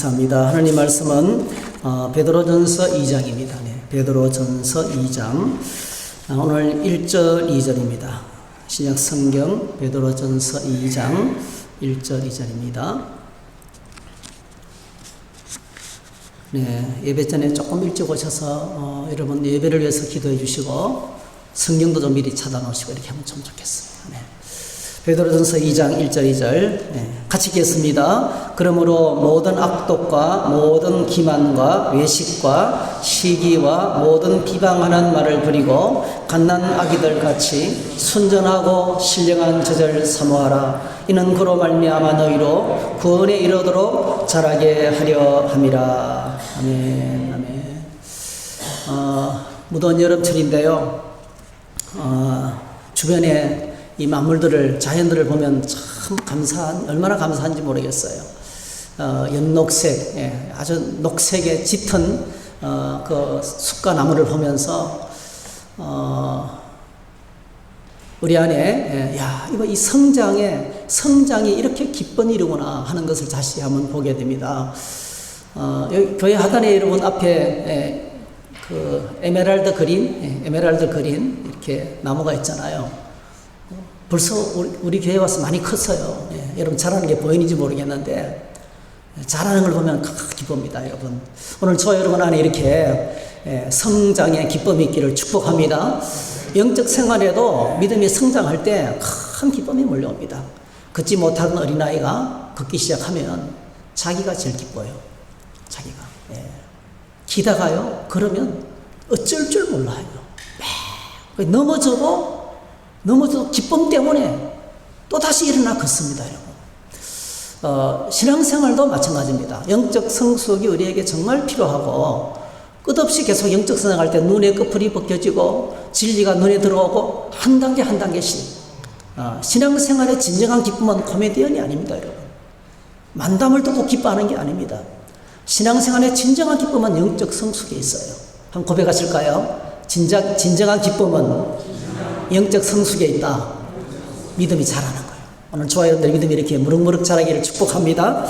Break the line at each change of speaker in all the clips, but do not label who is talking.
감사합니다. 하나님 말씀은 베드로전서 2장입니다. 네, 베드로전서 2장 오늘 1절 2절입니다. 신약 성경 베드로전서 2장 1절 2절입니다. 네, 예배 전에 조금 일찍 오셔서 여러분 예배를 위해서 기도해 주시고 성경도 좀 미리 찾아놓으시고 이렇게 하면 좀 좋겠습니다. 네. 베드로전서 2장 1절 2절 같이 읽겠습니다. 그러므로 모든 악독과 모든 기만과 외식과 시기와 모든 비방하는 말을 버리고 갓난 아기들 같이 순전하고 신령한 저절 사모하라. 이는 그로 말미암아 너희로 구원에 이르도록 자라게 하려 함이라. 아멘. 아멘. 무더운 여름철인데요. 주변에 이 만물들을, 자연들을 보면 참 얼마나 감사한지 모르겠어요. 연녹색, 아주 녹색에 짙은 그 숲과 나무를 보면서 우리 안에 이거 이 성장이 이렇게 기쁜 일이구나 하는 것을 다시 한번 보게 됩니다. 여기 교회 하단에 여러분 앞에 그 에메랄드 그린 이렇게 나무가 있잖아요. 벌써 우리 교회 와서 많이 컸어요. 여러분 자라는 게 보이는지 모르겠는데 자라는 걸 보면 기쁩니다. 여러분 오늘 저 여러분 안에 이렇게 성장의 기쁨이 있기를 축복합니다. 영적 생활에도 믿음이 성장할 때 큰 기쁨이 몰려옵니다. 걷지 못하던 어린아이가 걷기 시작하면 자기가 제일 기뻐요. 자기가 기다가요 그러면 어쩔 줄 몰라요. 넘어져도 기쁨 때문에 또 다시 일어나 걷습니다, 여러분. 신앙생활도 마찬가지입니다. 영적 성숙이 우리에게 정말 필요하고 끝없이 계속 영적 성장할 때 눈의 끝풀이 벗겨지고 진리가 눈에 들어오고 한 단계 한 단계씩. 신앙생활의 진정한 기쁨은 코미디언이 아닙니다, 여러분. 만담을 듣고 기뻐하는 게 아닙니다. 신앙생활의 진정한 기쁨은 영적 성숙에 있어요. 한번 고백하실까요? 진정한 기쁨은 영적 성숙에 있다. 믿음이 자라는 거예요. 오늘 저와 여러분들 믿음이 이렇게 무럭무럭 자라기를 축복합니다.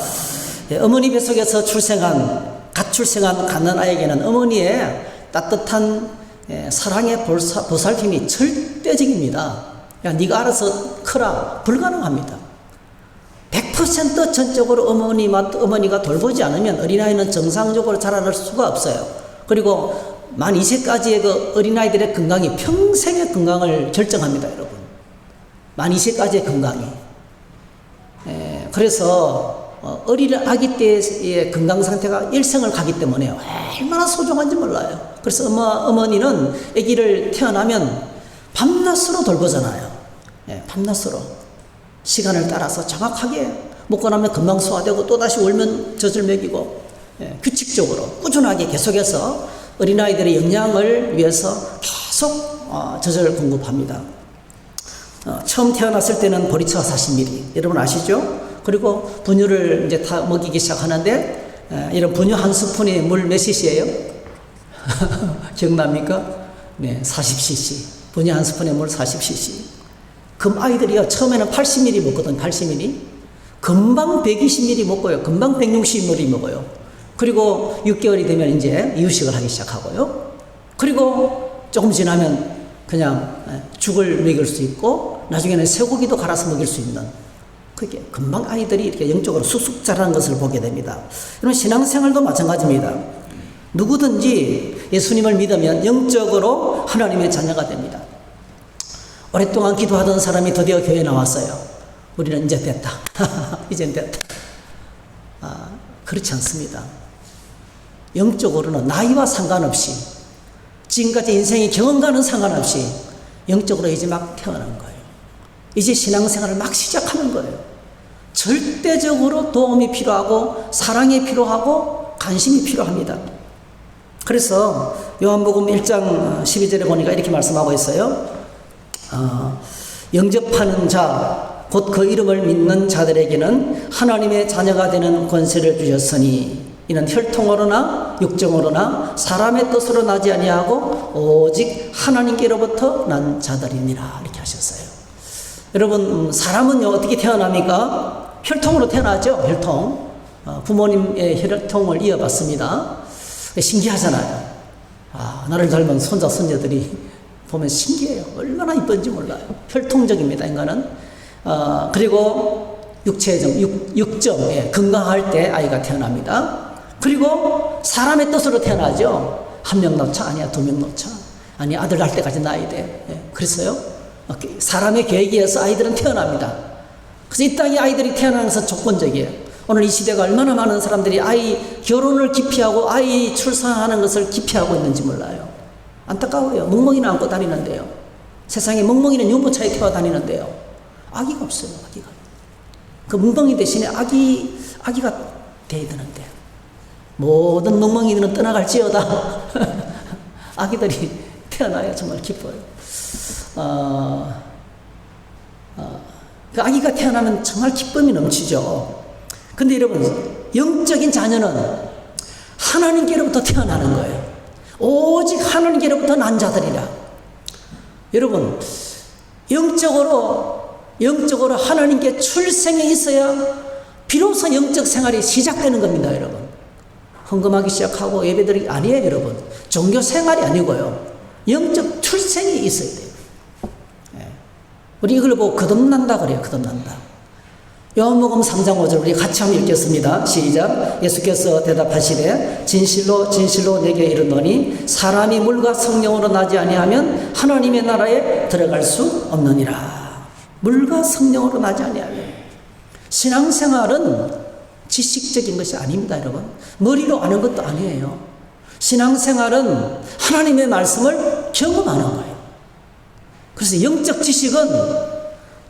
어머니 뱃속에서 갓 출생한 갓난아이에게는 어머니의 따뜻한 사랑의 보살핌이 절대적입니다. 야, 네가 알아서 크라. 불가능합니다. 100% 전적으로 어머니가 돌보지 않으면 어린아이는 정상적으로 자라날 수가 없어요. 그리고 만 2세까지의 그 어린아이들의 건강이 평생의 건강을 결정합니다, 여러분. 만 2세까지의 건강이. 그래서 어린 아기 때의 건강 상태가 일생을 가기 때문에 얼마나 소중한지 몰라요. 그래서 어머니는 아기를 태어나면 밤낮으로 돌보잖아요. 밤낮으로. 시간을 따라서 정확하게 먹고 나면 금방 소화되고 또다시 울면 젖을 먹이고 규칙적으로 꾸준하게 계속해서 어린아이들의 영양을 위해서 계속 젖을 공급합니다. 처음 태어났을 때는 보리차가 40ml 여러분 아시죠? 그리고 분유를 이제 다 먹이기 시작하는데 이런 분유 한 스푼에 물 몇 cc예요? 기억납니까? 네, 40cc. 분유 한 스푼에 물 40cc. 아이들이요 처음에는 80ml 먹거든. 80ml. 금방 120ml 먹고요. 금방 160ml 먹어요. 그리고 6개월이 되면 이제 이유식을 하기 시작하고요. 그리고 조금 지나면 그냥 죽을 먹일 수 있고 나중에는 쇠고기도 갈아서 먹일 수 있는 그게 금방 아이들이 이렇게 영적으로 쑥쑥 자라는 것을 보게 됩니다. 여러분 신앙생활도 마찬가지입니다. 누구든지 예수님을 믿으면 영적으로 하나님의 자녀가 됩니다. 오랫동안 기도하던 사람이 드디어 교회에 나왔어요. 우리는 이제 됐다. 이젠 됐다. 그렇지 않습니다. 영적으로는 나이와 상관없이 지금까지 인생의 경험과는 상관없이 영적으로 이제 막 태어난 거예요. 이제 신앙생활을 막 시작하는 거예요. 절대적으로 도움이 필요하고 사랑이 필요하고 관심이 필요합니다. 그래서 요한복음 1장 12절에 보니까 이렇게 말씀하고 있어요. 영접하는 자 곧 그 이름을 믿는 자들에게는 하나님의 자녀가 되는 권세를 주셨으니 이는 혈통으로나 육정으로나 사람의 뜻으로 나지 아니하고 오직 하나님께로부터 난 자들이니라 이렇게 하셨어요. 여러분 사람은요 어떻게 태어납니까? 혈통으로 태어나죠. 혈통. 부모님의 혈통을 이어봤습니다. 신기하잖아요. 나를 닮은 손자, 손녀들이 보면 신기해요. 얼마나 이쁜지 몰라요. 혈통적입니다, 인간은. 그리고 육체적, 육정, 건강할 때 아이가 태어납니다. 그리고 사람의 뜻으로 태어나죠. 한 명 놓자, 아니야, 두 명 놓자. 아니, 아들 날 때까지 낳아야 돼. 그랬어요. 사람의 계획에 의해서 아이들은 태어납니다. 그래서 이 땅에 아이들이 태어나는 것은 조건적이에요. 오늘 이 시대가 얼마나 많은 사람들이 아이 결혼을 기피하고 아이 출산하는 것을 기피하고 있는지 몰라요. 안타까워요. 멍멍이는 안고 다니는데요. 세상에 멍멍이는 유모차에 태워 다니는데요. 아기가 없어요. 아기가. 그 멍멍이 대신에 아기가 돼야 되는데 모든 멍멍이들은 떠나갈지어다. 아기들이 태어나야 정말 기뻐요. 그 아기가 태어나면 정말 기쁨이 넘치죠. 근데 여러분, 영적인 자녀는 하나님께로부터 태어나는 거예요. 오직 하나님께로부터 난 자들이라. 여러분, 영적으로 하나님께 출생이 있어야 비로소 영적 생활이 시작되는 겁니다, 여러분. 헌금하기 시작하고 예배드리기 아니에요, 여러분. 종교 생활이 아니고요. 영적 출생이 있어야 돼요. 우리 이걸 보고 거듭난다 그래요. 거듭난다. 요한복음 3장 5절 우리 같이 한번 읽겠습니다. 시작. 예수께서 대답하시되 진실로 진실로 내게 이르노니 사람이 물과 성령으로 나지 아니하면 하나님의 나라에 들어갈 수 없느니라. 물과 성령으로 나지 아니하면. 신앙생활은 지식적인 것이 아닙니다, 여러분. 머리로 아는 것도 아니에요. 신앙생활은 하나님의 말씀을 경험하는 거예요. 그래서 영적 지식은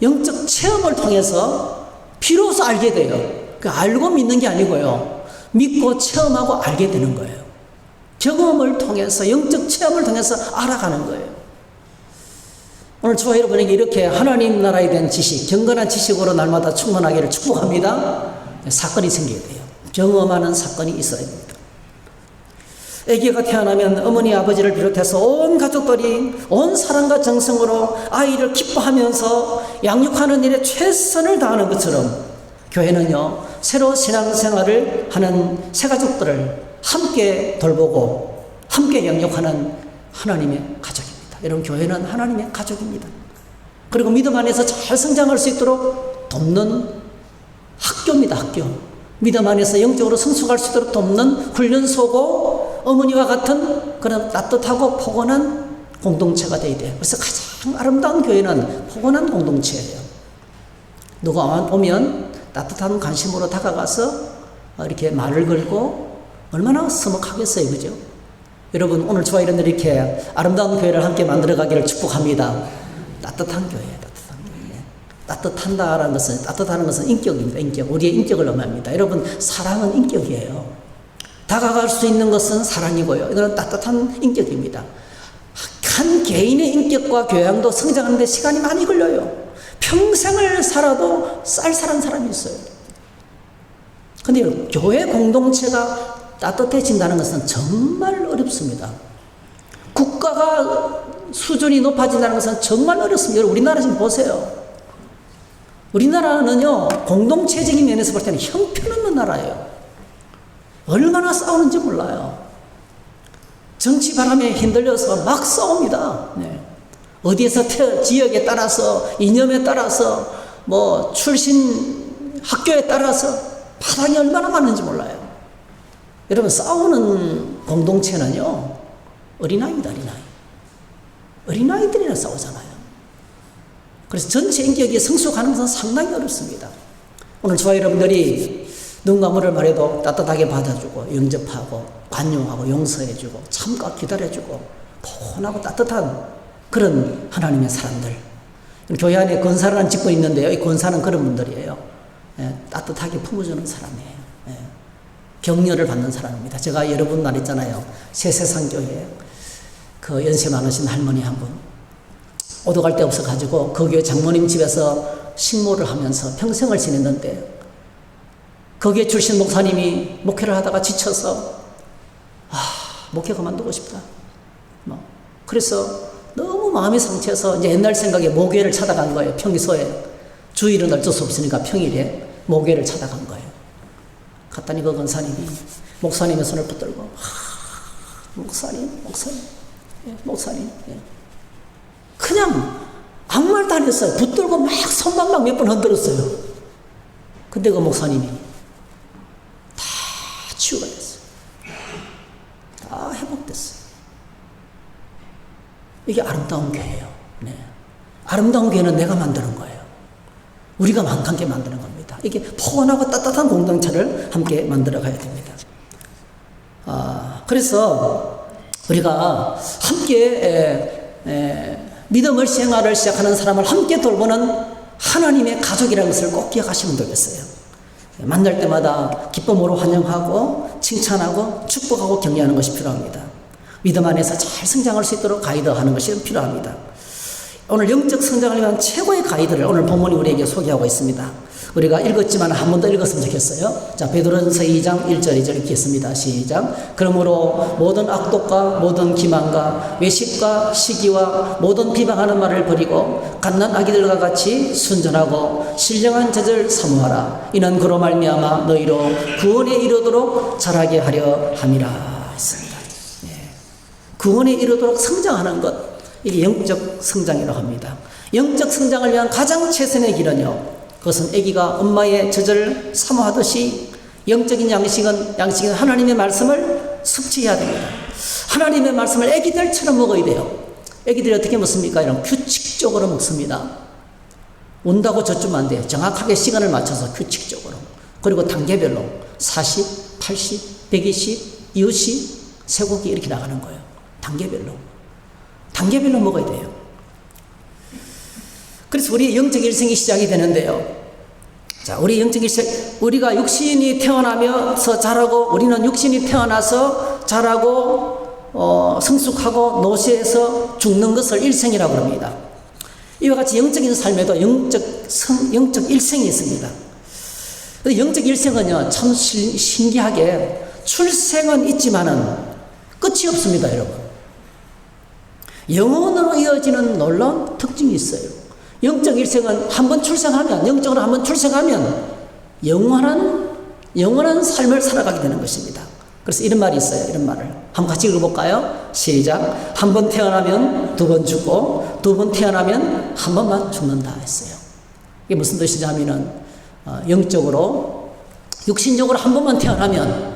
영적 체험을 통해서 비로소 알게 돼요. 알고 믿는 게 아니고요. 믿고 체험하고 알게 되는 거예요. 경험을 통해서, 영적 체험을 통해서 알아가는 거예요. 오늘 저와 여러분에게 이렇게 하나님 나라에 대한 지식, 경건한 지식으로 날마다 충만하기를 축복합니다. 사건이 생겨야 돼요. 경험하는 사건이 있어야 됩니다. 아기가 태어나면 어머니 아버지를 비롯해서 온 가족들이 온 사랑과 정성으로 아이를 기뻐하면서 양육하는 일에 최선을 다하는 것처럼 교회는요, 새로 신앙생활을 하는 새가족들을 함께 돌보고 함께 양육하는 하나님의 가족입니다. 여러분, 교회는 하나님의 가족입니다. 그리고 믿음 안에서 잘 성장할 수 있도록 돕는 학교입니다. 학교. 믿음 안에서 영적으로 성숙할 수 있도록 돕는 훈련소고 어머니와 같은 그런 따뜻하고 포근한 공동체가 되어야 돼요. 그래서 가장 아름다운 교회는 포근한 공동체예요. 누가 오면 따뜻한 관심으로 다가가서 이렇게 말을 걸고 얼마나 서먹하겠어요, 그죠? 여러분, 오늘 저와 이런 이렇게 아름다운 교회를 함께 만들어가기를 축복합니다. 따뜻한 교회예요, 따뜻한 교회. 따뜻하는 것은 인격입니다, 인격. 우리의 인격을 의미합니다. 여러분, 사랑은 인격이에요. 다가갈 수 있는 것은 사랑이고요. 이거는 따뜻한 인격입니다. 한 개인의 인격과 교양도 성장하는 데 시간이 많이 걸려요. 평생을 살아도 쌀쌀한 사람이 있어요. 근데 교회 공동체가 따뜻해진다는 것은 정말 어렵습니다. 국가가 수준이 높아진다는 것은 정말 어렵습니다. 여러분, 우리나라 지금 보세요. 우리나라는요, 공동체적인 면에서 볼 때는 형편없는 나라예요. 얼마나 싸우는지 몰라요. 정치 바람에 흔들려서 막 싸웁니다. 네. 어디에서 지역에 따라서, 이념에 따라서, 출신 학교에 따라서 파장이 얼마나 많은지 몰라요. 여러분, 싸우는 공동체는요, 어린아이입니다, 어린아이. 어린아이들이랑 싸우잖아요. 그래서 전체 인격이 성숙하는 것은 상당히 어렵습니다. 오늘 저와 여러분들이 누군가 뭐를 말해도 따뜻하게 받아주고 영접하고 관용하고 용서해주고 참고 기다려주고 포근하고 따뜻한 그런 하나님의 사람들. 교회 안에 권사라는 직분이 있는데요. 이 권사는 그런 분들이에요. 따뜻하게 품어주는 사람이에요. 격려를 받는 사람입니다. 제가 여러분 말했잖아요. 새세상교회 그 연세 많으신 할머니 한 분. 오도갈 데 없어가지고 그 교회 장모님 집에서 식모를 하면서 평생을 지냈는데 거기에 출신 목사님이 목회를 하다가 지쳐서 목회 그만두고 싶다. 그래서 너무 마음이 상처해서 이제 옛날 생각에 모교회를 찾아간 거예요. 평소에 주일은 어쩔 수 없으니까 평일에 모교회를 찾아간 거예요. 갔더니 그 권사님이 목사님의 손을 붙들고 목사님 예. 그냥 아무 말도 안 했어요. 붙들고 막 손만 막 몇 번 흔들었어요. 근데 그 목사님이 다 치유가 됐어요. 다 회복됐어요. 이게 아름다운 교회예요. 네. 아름다운 교회는 내가 만드는 거예요. 우리가 함께 만드는 겁니다. 이게 포근하고 따뜻한 공동체를 함께 만들어 가야 됩니다. 그래서 우리가 함께 믿음의 생활을 시작하는 사람을 함께 돌보는 하나님의 가족이라는 것을 꼭 기억하시면 되겠어요. 만날 때마다 기쁨으로 환영하고 칭찬하고 축복하고 격려하는 것이 필요합니다. 믿음 안에서 잘 성장할 수 있도록 가이드하는 것이 필요합니다. 오늘 영적 성장을 위한 최고의 가이드를 오늘 본문이 우리에게 소개하고 있습니다. 우리가 읽었지만 한 번 더 읽었으면 좋겠어요. 자, 베드로전서 2장 1절 2절 읽겠습니다. 시작. 그러므로 모든 악독과 모든 기만과 외식과 시기와 모든 비방하는 말을 버리고 갓난 아기들과 같이 순전하고 신령한 젖을 사모하라. 이는 그로 말미암아 너희로 구원에 이르도록 자라게 하려 함이라 했습니다. 구원에 이르도록 성장하는 것, 이게 영적 성장이라고 합니다. 영적 성장을 위한 가장 최선의 길은요, 그것은 아기가 엄마의 젖을 사모하듯이 영적인 양식은 하나님의 말씀을 섭취해야 됩니다. 하나님의 말씀을 아기들처럼 먹어야 돼요. 아기들이 어떻게 먹습니까? 이런 규칙적으로 먹습니다. 온다고 젖주면 안 돼요. 정확하게 시간을 맞춰서 규칙적으로. 그리고 단계별로 40, 80, 120, 60, 쇠고기 이렇게 나가는 거예요. 단계별로 먹어야 돼요. 그래서 우리의 영적 일생이 시작이 되는데요. 자, 우리 영적 일생, 우리가 육신이 태어나면서 자라고, 우리는 육신이 태어나서 자라고, 성숙하고 노쇠해서 죽는 것을 일생이라고 합니다. 이와 같이 영적인 삶에도 영적 일생이 있습니다. 영적 일생은요, 참 신기하게 출생은 있지만은 끝이 없습니다, 여러분. 영원으로 이어지는 놀라운 특징이 있어요. 영적 일생은 영적으로 한번 출생하면 영원한 삶을 살아가게 되는 것입니다. 그래서 이런 말이 있어요. 이런 말을 한번 같이 읽어볼까요? 시작. 한 번 태어나면 두 번 죽고 두 번 태어나면 한 번만 죽는다 했어요. 이게 무슨 뜻이냐면은 영적으로 육신적으로 한 번만 태어나면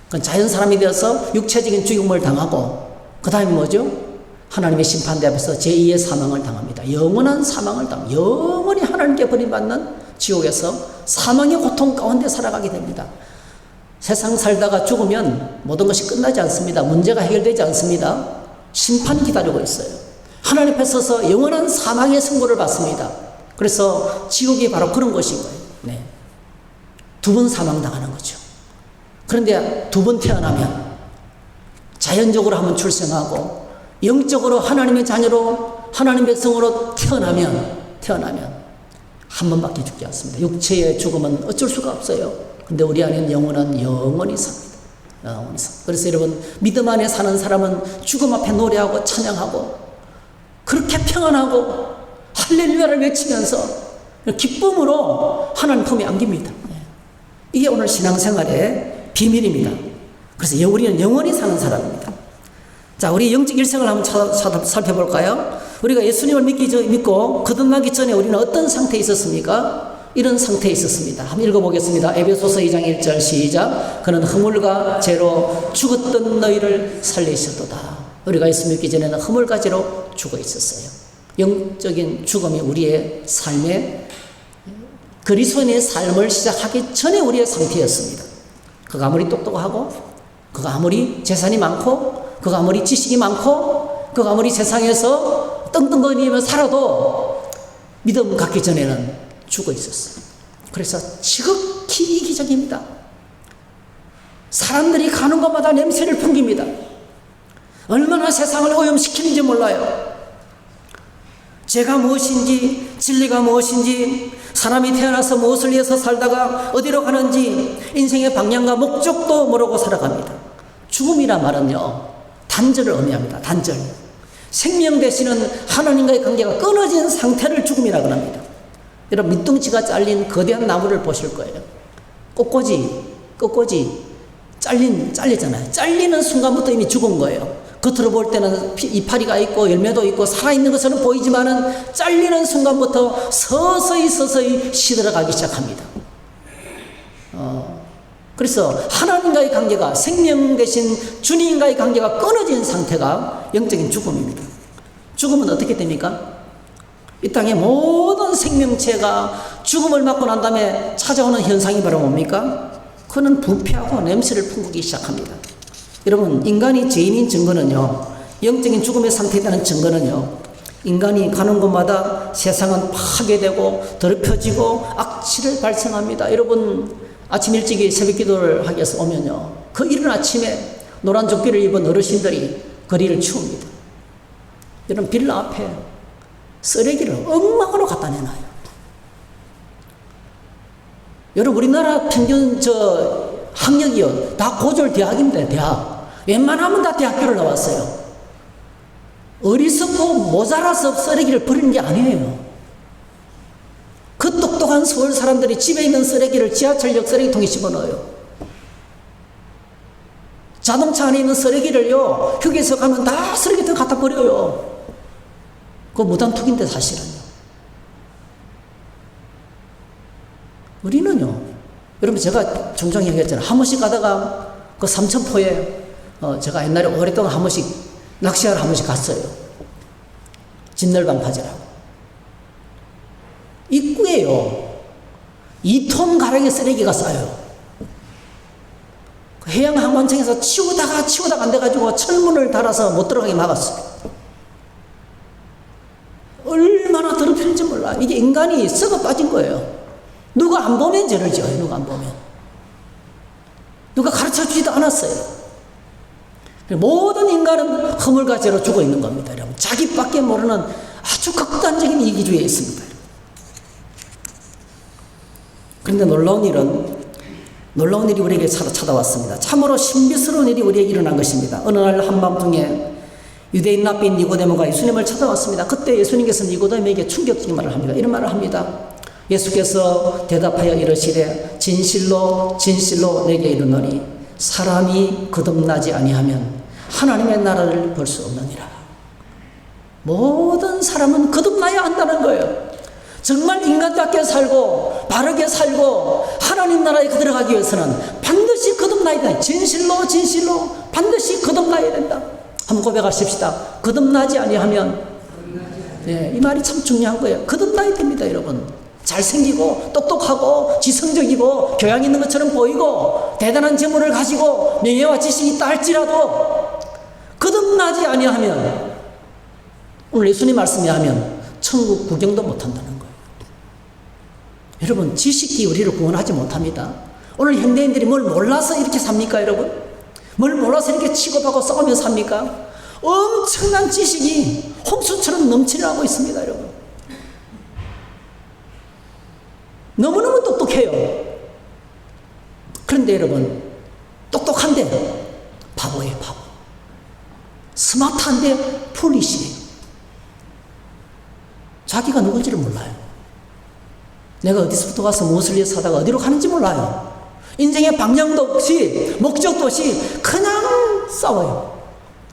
그건 자연 사람이 되어서 육체적인 죽음을 당하고 그 다음에 뭐죠? 하나님의 심판대 앞에서 제2의 사망을 당합니다. 영원한 사망을 당합니다. 영원히 하나님께 버림받는 지옥에서 사망의 고통 가운데 살아가게 됩니다. 세상 살다가 죽으면 모든 것이 끝나지 않습니다. 문제가 해결되지 않습니다. 심판이 기다리고 있어요. 하나님 앞에 서서 영원한 사망의 선고를 받습니다. 그래서 지옥이 바로 그런 것인 거예요. 네. 두 번 사망당하는 거죠. 그런데 두 번 태어나면 자연적으로 한번 출생하고 영적으로 하나님의 자녀로 하나님의 백성으로 태어나면 한 번밖에 죽지 않습니다. 육체의 죽음은 어쩔 수가 없어요. 근데 우리 안에는 영원히 삽니다. 그래서 여러분, 믿음 안에 사는 사람은 죽음 앞에 노래하고 찬양하고 그렇게 평안하고 할렐루야를 외치면서 기쁨으로 하나님 품에 안깁니다. 이게 오늘 신앙생활의 비밀입니다. 그래서 우리는 영원히 사는 사람입니다. 자, 우리 영적 일생을 한번 살펴볼까요? 우리가 예수님을 믿고 거듭나기 전에 우리는 어떤 상태에 있었습니까? 이런 상태에 있었습니다. 한번 읽어보겠습니다. 에베소서 2장 1절 시작. 그는 허물과 죄로 죽었던 너희를 살리셨도다. 우리가 예수 믿기 전에는 허물과 죄로 죽어 있었어요. 영적인 죽음이 우리의 삶에 그리스도인의 삶을 시작하기 전에 우리의 상태였습니다. 그가 아무리 똑똑하고 그가 아무리 재산이 많고 그가 아무리 지식이 많고 그가 아무리 세상에서 떵떵거리며 살아도 믿음 갖기 전에는 죽어 있었어요. 그래서 지극히 이기적입니다. 사람들이 가는 곳마다 냄새를 풍깁니다. 얼마나 세상을 오염시키는지 몰라요. 죄가 무엇인지, 진리가 무엇인지, 사람이 태어나서 무엇을 위해서 살다가 어디로 가는지 인생의 방향과 목적도 모르고 살아갑니다. 죽음이란 말은요, 단절을 의미합니다. 단절. 생명 되시는 하나님과의 관계가 끊어진 상태를 죽음이라고 합니다. 여러분, 밑둥치가 잘린 거대한 나무를 보실 거예요. 꽃꽂이 끝까지 잘리잖아요. 잘리는 순간부터 이미 죽은 거예요. 겉으로 볼 때는 이파리가 있고 열매도 있고 살아있는 것처럼 보이지만은 잘리는 순간부터 서서히 시들어가기 시작합니다. 그래서 하나님과의 관계가, 생명 대신 주님과의 관계가 끊어진 상태가 영적인 죽음입니다. 죽음은 어떻게 됩니까? 이 땅의 모든 생명체가 죽음을 맞고 난 다음에 찾아오는 현상이 바로 뭡니까? 그는 부패하고 냄새를 풍기기 시작합니다. 여러분, 인간이 죄인인 증거는요, 영적인 죽음의 상태에 대한 증거는요, 인간이 가는 곳마다 세상은 파괴되고 더럽혀지고 악취를 발생합니다. 여러분, 아침 일찍이 새벽 기도를 하기 위해서 오면요, 그 이른 아침에 노란 조끼를 입은 어르신들이 거리를 치웁니다. 여러분, 빌라 앞에 쓰레기를 엉망으로 갖다 내놔요. 여러분, 우리나라 평균 학력이요, 다 고졸 대학인데, 대학. 웬만하면 다 대학교를 나왔어요. 어리석고 모자라서 쓰레기를 버리는 게 아니에요. 그 똑똑한 서울 사람들이 집에 있는 쓰레기를 지하철역 쓰레기통에 집어넣어요. 자동차 안에 있는 쓰레기를요, 휴게소 가면 다 쓰레기통 갖다 버려요. 그거 무단투기인데 사실은요. 우리는요, 여러분, 제가 종종 얘기했잖아요. 한 번씩 가다가 그 삼천포에 제가 옛날에 오랫동안 한 번씩 낚시하러 한 번씩 갔어요. 진널방파제라고. 입구에요, 2톤 가량의 쓰레기가 쌓여요. 해양항만청에서 치우다가 안 돼가지고 철문을 달아서 못 들어가게 막았어요. 얼마나 더럽히는지 몰라요. 이게 인간이 썩어 빠진 거예요. 누가 안 보면 죄를 지어요. 누가 안 보면. 누가 가르쳐 주지도 않았어요. 모든 인간은 허물과 죄로 죽어 있는 겁니다. 여러분, 자기밖에 모르는 아주 극단적인 이기주의에 있습니다. 그런데 놀라운 일이 우리에게 찾아왔습니다. 참으로 신비스러운 일이 우리에게 일어난 것입니다. 어느 날 한밤중에 유대인 랍비인 니고데모가 예수님을 찾아왔습니다. 그때 예수님께서 니고데모에게 충격적인 말을 합니다. 이런 말을 합니다. 예수께서 대답하여 이르시되 진실로 진실로 내게 이르노니 사람이 거듭나지 아니하면 하나님의 나라를 볼 수 없느니라. 모든 사람은 거듭나야 한다는 거예요. 정말 인간답게 살고 바르게 살고 하나님 나라에 들어가기 위해서는 반드시 거듭나야 된다. 진실로 반드시 거듭나야 된다. 한번 고백하십시다. 거듭나지 아니하면, 이 말이 참 중요한 거예요. 거듭나야 됩니다, 여러분. 잘생기고 똑똑하고 지성적이고 교양 있는 것처럼 보이고 대단한 재물을 가지고 명예와 지식이 있다 할지라도 거듭나지 아니하면, 오늘 예수님 말씀에 하면 천국 구경도 못한다는 거예요. 여러분, 지식이 우리를 구원하지 못합니다. 오늘 현대인들이 뭘 몰라서 이렇게 삽니까, 여러분? 뭘 몰라서 이렇게 치고받고 싸우며 삽니까? 엄청난 지식이 홍수처럼 넘치려고 있습니다, 여러분. 너무너무 똑똑해요. 그런데 여러분, 똑똑한데 바보예요, 바보. 스마트한데 폴리시예요. 자기가 누군지를 몰라요. 내가 어디서부터 와서 무엇을 위해서 하다가 어디로 가는지 몰라요. 인생의 방향도 없이 목적도 없이 그냥 싸워요.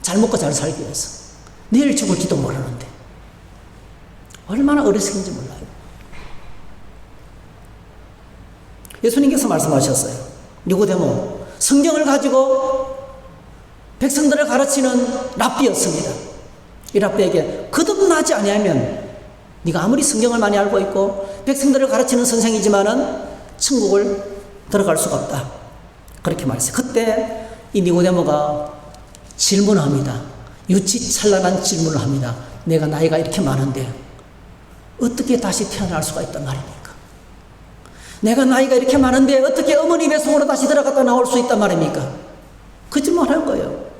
잘 먹고 잘 살기 위해서. 내일 죽을지도 모르는데 얼마나 어리석은지 몰라요. 예수님께서 말씀하셨어요. 니고데모, 성경을 가지고 백성들을 가르치는 랍비였습니다. 이 랍비에게 거듭나지 아니하면 네가 아무리 성경을 많이 알고 있고 백성들을 가르치는 선생이지만은 천국을 들어갈 수가 없다. 그렇게 말했어요. 그때 이 니고데모가 질문합니다. 유치찬란한 질문을 합니다. 내가 나이가 이렇게 많은데 어떻게 다시 태어날 수가 있단 말입니까? 내가 나이가 이렇게 많은데 어떻게 어머니 배속으로 다시 들어갔다 나올 수 있단 말입니까? 그 질문을 한 거예요.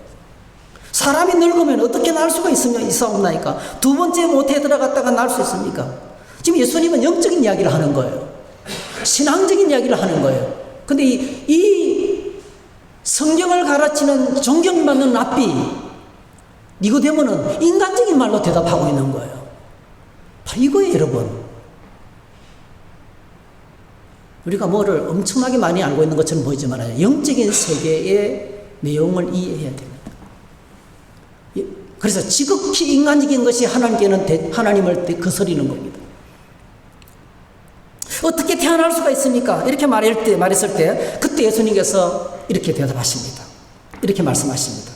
사람이 늙으면 어떻게 날 수가 있사옵나이까? 두 번째 모태에 들어갔다가 날 수 있습니까? 지금 예수님은 영적인 이야기를 하는 거예요. 신앙적인 이야기를 하는 거예요. 근데 이 성경을 가르치는 존경받는 랍비 니고데모는 인간적인 말로 대답하고 있는 거예요. 바로 이거예요, 여러분. 우리가 뭐를 엄청나게 많이 알고 있는 것처럼 보이지만 영적인 세계의 내용을 이해해야 됩니다. 그래서 지극히 인간적인 것이 하나님께는 하나님을 거스리는 겁니다. 어떻게 태어날 수가 있습니까? 이렇게 말했을 때 그때 예수님께서 이렇게 대답하십니다. 이렇게 말씀하십니다.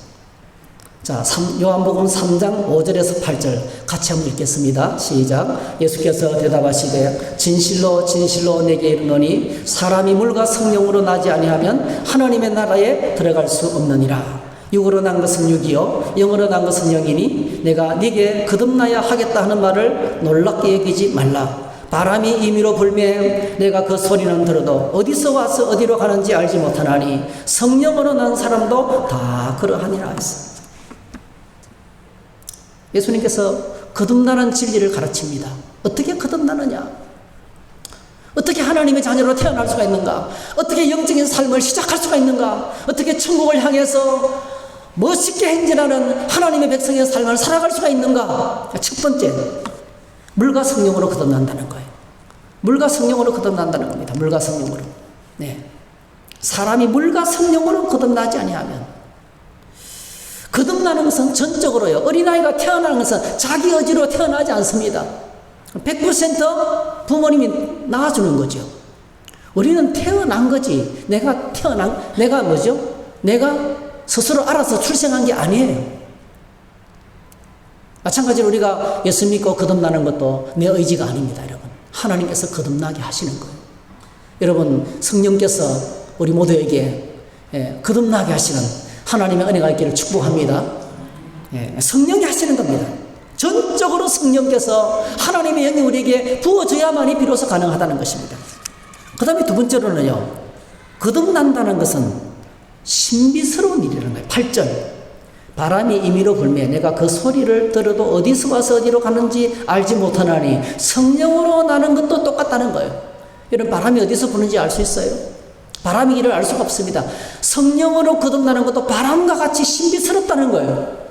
자, 요한복음 3장 5절에서 8절 같이 한번 읽겠습니다. 시작. 예수께서 대답하시되 진실로 진실로 내게 이르노니 사람이 물과 성령으로 나지 아니하면 하나님의 나라에 들어갈 수 없느니라. 육으로 난 것은 육이요 영으로 난 것은 영이니 내가 네게 거듭나야 하겠다 하는 말을 놀랍게 여기지 말라. 바람이 임의로 불매 내가 그 소리는 들어도 어디서 와서 어디로 가는지 알지 못하나니 성령으로 난 사람도 다 그러하니라 했습니다. 예수님께서 거듭나는 진리를 가르칩니다. 어떻게 거듭나느냐? 어떻게 하나님의 자녀로 태어날 수가 있는가? 어떻게 영적인 삶을 시작할 수가 있는가? 어떻게 천국을 향해서 멋있게 행진하는 하나님의 백성의 삶을 살아갈 수가 있는가? 첫 번째, 물과 성령으로 거듭난다는 거예요. 물과 성령으로 거듭난다는 겁니다. 물과 성령으로. 네. 사람이 물과 성령으로 거듭나지 아니하면 거듭나는 것은 전적으로요. 어린아이가 태어나는 것은 자기 의지로 태어나지 않습니다. 100% 부모님이 낳아주는 거죠. 우리는 태어난 거지. 내가 스스로 알아서 출생한 게 아니에요. 마찬가지로 우리가 예수 믿고 거듭나는 것도 내 의지가 아닙니다, 여러분. 하나님께서 거듭나게 하시는 거예요. 여러분, 성령께서 우리 모두에게 거듭나게 하시는 하나님의 은혜가 있기를 축복합니다. 성령이 하시는 겁니다. 전적으로 성령께서 하나님의 영이 우리에게 부어져야만이 비로소 가능하다는 것입니다. 그 다음에 두 번째로는요, 거듭난다는 것은 신비스러운 일이라는 거예요. 8절. 바람이 임의로 불매 내가 그 소리를 들어도 어디서 와서 어디로 가는지 알지 못하나니 성령으로 나는 것도 똑같다는 거예요. 이런 바람이 어디서 부는지 알 수 있어요? 바람의 길을 알 수가 없습니다. 성령으로 거듭나는 것도 바람과 같이 신비스럽다는 거예요.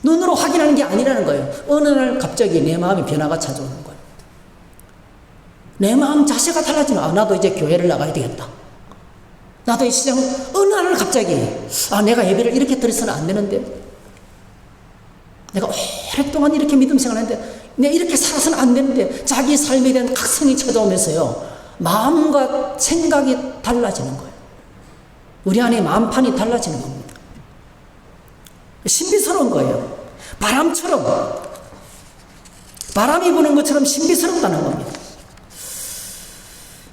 눈으로 확인하는 게 아니라는 거예요. 어느 날 갑자기 내 마음의 변화가 찾아오는 거예요. 내 마음 자세가 달라지면 나도 이제 교회를 나가야 되겠다. 나도 이 시장 어느 날 갑자기 내가 예배를 이렇게 드려서는 안 되는데, 내가 오랫동안 이렇게 믿음 생활했는데 내가 이렇게 살아서는 안 되는데, 자기 삶에 대한 각성이 찾아오면서요, 마음과 생각이 달라지는 거예요. 우리 안에 마음판이 달라지는 겁니다. 신비스러운 거예요. 바람처럼, 바람이 부는 것처럼 신비스럽다는 겁니다.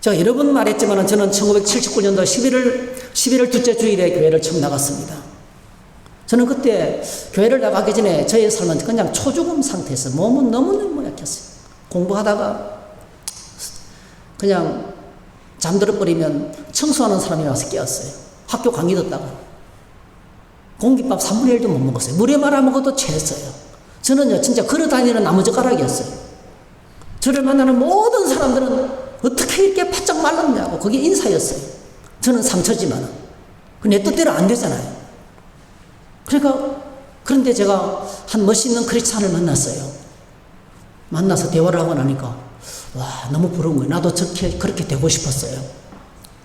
제가 여러 번 말했지만 저는 1979년도 11월 둘째 주일에 교회를 처음 나갔습니다. 저는 그때 교회를 나가기 전에 저의 삶은 그냥 초죽음 상태였어요. 몸은 너무너무 약했어요. 공부하다가 그냥 잠들어버리면 청소하는 사람이 와서 깨웠어요. 학교 강의 듣다가. 공깃밥 3분의 1도 못 먹었어요. 물에 말아 먹어도 체했어요. 저는요, 진짜 걸어다니는 나무젓가락이었어요. 저를 만나는 모든 사람들은 어떻게 이렇게 바짝 말랐냐고, 그게 인사였어요. 저는 상처지만 내 뜻대로 안 되잖아요. 그런데 제가 한 멋있는 크리스찬을 만났어요. 만나서 대화를 하고 나니까 너무 부러운 거예요. 나도 그렇게 되고 싶었어요.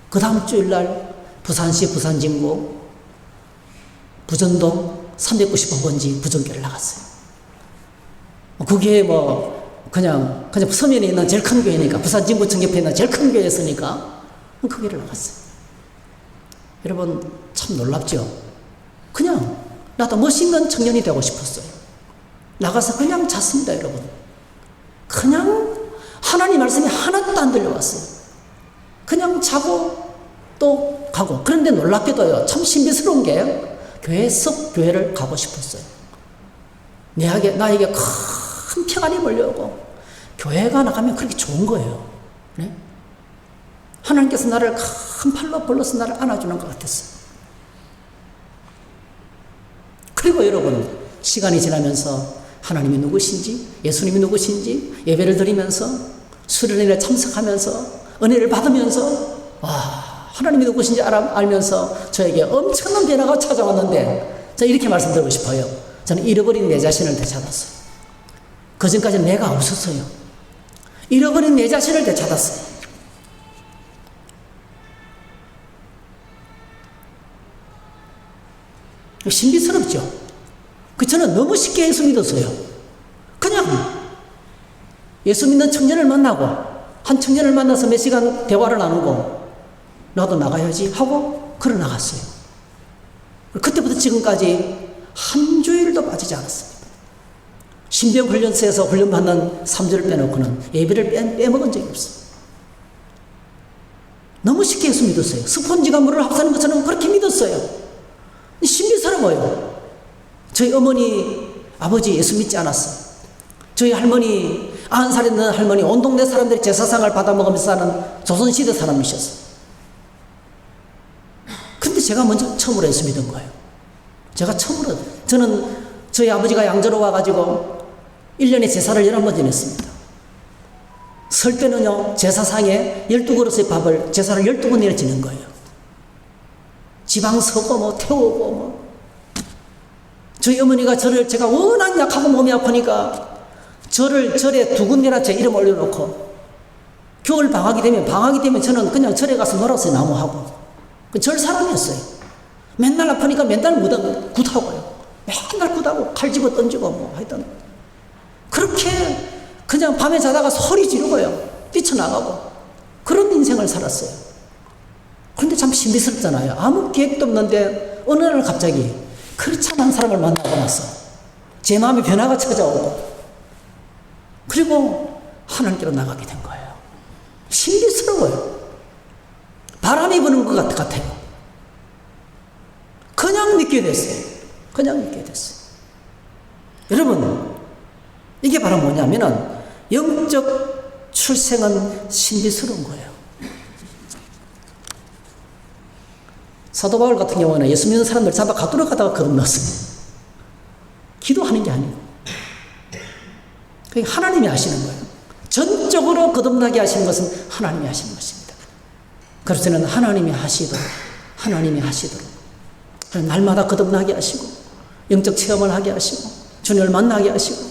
그 다음 주일날 부산시 부산진구 부전동 395번지 부전교를 나갔어요. 그게 그냥 서면에 있는 제일 큰 교회니까, 부산진구청 옆에 있는 제일 큰 교회였으니까 그 교회를 나갔어요. 여러분, 참 놀랍죠? 그냥 나도 멋있는 청년이 되고 싶었어요. 나가서 그냥 잤습니다, 여러분. 그냥 하나님 말씀이 하나도 안 들려왔어요. 그냥 자고 또 가고. 그런데 놀랍게도요, 참 신비스러운 게 교회 속 교회를 가고 싶었어요. 나에게 큰 평안이 몰려오고, 교회가 나가면 그렇게 좋은 거예요. 네? 하나님께서 나를 큰 팔로 불러서 나를 안아주는 것 같았어요. 그리고 여러분, 시간이 지나면서 하나님이 누구신지, 예수님이 누구신지 예배를 드리면서, 수련회에 참석하면서, 은혜를 받으면서, 하나님이 누구신지 알면서 저에게 엄청난 변화가 찾아왔는데, 제가 이렇게 말씀드리고 싶어요. 저는 잃어버린 내 자신을 되찾았어요. 그전까지는 내가 없었어요. 잃어버린 내 자신을 되찾았어요. 신비스럽죠. 저는 너무 쉽게 예수 믿었어요. 그냥 예수 믿는 청년을 만나고, 한 청년을 만나서 몇 시간 대화를 나누고, 나도 나가야지 하고 걸어 나갔어요. 그때부터 지금까지 한 주일도 빠지지 않았습니다. 신병훈련소에서 훈련받는 3주를 빼놓고는 예배를 빼먹은 적이 없어요. 너무 쉽게 예수 믿었어요. 스펀지가 물을 합사하는 것처럼 그렇게 믿었어요. 신비스러워요. 저희 어머니, 아버지 예수 믿지 않았어요. 저희 할머니, 90살에 있는 할머니, 온 동네 사람들이 제사상을 받아먹으면서 사는 조선시대 사람이셨어요. 근데 제가 먼저 처음으로 예수 믿은 거예요. 제가 처음으로. 저는 저희 아버지가 양저로 와가지고 1년에 제사를 11번 지냈습니다. 설 때는요, 제사상에 12그릇의 밥을 제사를 12번이나 지는 거예요. 지방 서고 뭐 태우고 뭐. 저희 어머니가 제가 워낙 약하고 몸이 아프니까 절에 2군데나 제 이름 올려놓고, 겨울 방학이 되면 저는 그냥 절에 가서 놀았어요. 나무하고. 절 사람이었어요. 맨날 아프니까 맨날 굿하고요. 맨날 굿하고 칼 집어 던지고 뭐 하여튼 그렇게 그냥 밤에 자다가 소리 지르고요. 뛰쳐나가고 그런 인생을 살았어요. 그런데 참 신비스럽잖아요. 아무 계획도 없는데 어느 날 갑자기 그렇지 않은 사람을 만나고 나서 제 마음에 변화가 찾아오고, 그리고 하나님께로 나가게 된 거예요. 신비스러워요. 바람이 부는 것 같아요. 그냥 믿게 됐어요. 그냥 믿게 됐어요. 여러분, 이게 바로 뭐냐면은 영적 출생은 신비스러운 거예요. 사도 바울 같은 경우는 예수 믿는 사람들 잡아 가두러 가다가 거듭났어요. 기도하는 게 아니고. 그게 하나님이 하시는 거예요. 전적으로 거듭나게 하시는 것은 하나님이 하시는 것입니다. 그래서 저는 하나님이 하시도록 날마다 거듭나게 하시고 영적 체험을 하게 하시고 주님을 만나게 하시고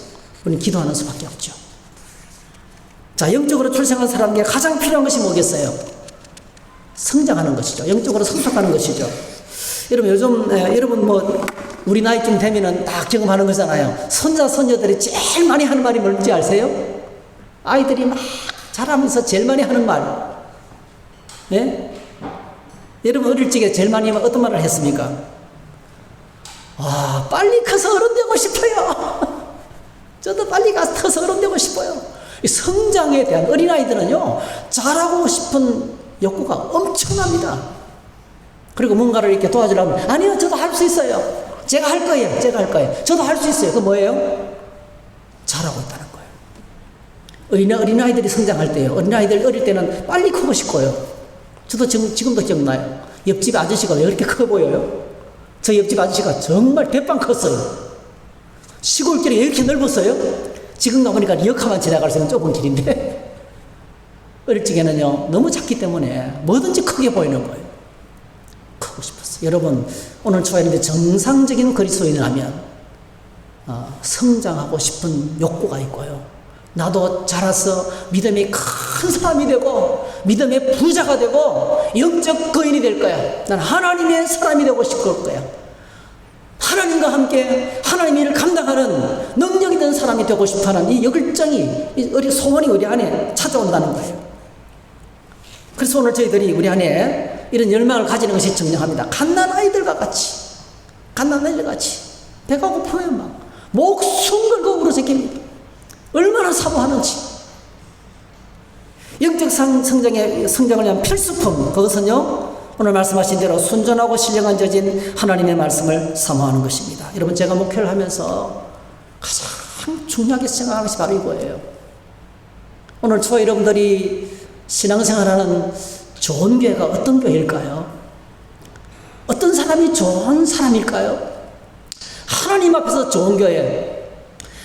우리는 기도하는 수밖에 없죠. 자, 영적으로 출생한 사람에게 가장 필요한 것이 뭐겠어요? 성장하는 것이죠. 영적으로 성숙하는 것이죠. 여러분, 요즘 여러분 뭐 우리 나이쯤 되면은 딱 경험하는 거잖아요. 손자 손녀들이 제일 많이 하는 말이 뭔지 아세요? 아이들이 막 자라면서 제일 많이 하는 말. 예? 여러분 어릴 적에 제일 많이 어떤 말을 했습니까? 와, 빨리 커서 어른 되고 싶어요. 저도 빨리 커서 어른 되고 싶어요. 이 성장에 대한 어린아이들은요, 잘하고 싶은 욕구가 엄청납니다. 그리고 뭔가를 이렇게 도와주려면, 아니요, 저도 할 수 있어요. 제가 할 거예요. 저도 할 수 있어요. 그거 뭐예요? 잘하고 있다는 거예요. 어린아이들이 성장할 때요. 어린아이들 어릴 때는 빨리 크고 싶고요. 저도 지금도 기억나요. 옆집 아저씨가 왜 이렇게 커 보여요? 저 옆집 아저씨가 정말 대빵 컸어요. 시골길이 이렇게 넓었어요. 지금 가보니까 리어카만 지나갈 수 있는 좁은 길인데 어릴 적에는요, 너무 작기 때문에 뭐든지 크게 보이는 거예요. 크고 싶었어요. 여러분, 오늘 초에는 정상적인 그리스도인이라면 성장하고 싶은 욕구가 있고요. 나도 자라서 믿음의 큰 사람이 되고 믿음의 부자가 되고 영적 거인이 될 거야. 난 하나님의 사람이 되고 싶을 거야. 하나님과 함께 하나님의 일을 감당하는 능력이 된 사람이 되고 싶어하는 이 열정이, 이 소원이 우리 안에 찾아온다는 거예요. 그래서 오늘 저희들이 우리 안에 이런 열망을 가지는 것이 중요합니다. 갓난 아이들과 같이 배가 고파요. 막 목숨 걸고 울어새깁니다. 얼마나 사모하는지. 영적 성장을 위한 필수품, 그것은요, 오늘 말씀하신 대로 순전하고 신령한 저진 하나님의 말씀을 사모하는 것입니다. 여러분, 제가 목회를 하면서 가장 중요하게 생각하는 것이 바로 이거예요. 오늘 여러분들이 신앙생활하는 좋은 교회가 어떤 교회일까요? 어떤 사람이 좋은 사람일까요? 하나님 앞에서 좋은 교회,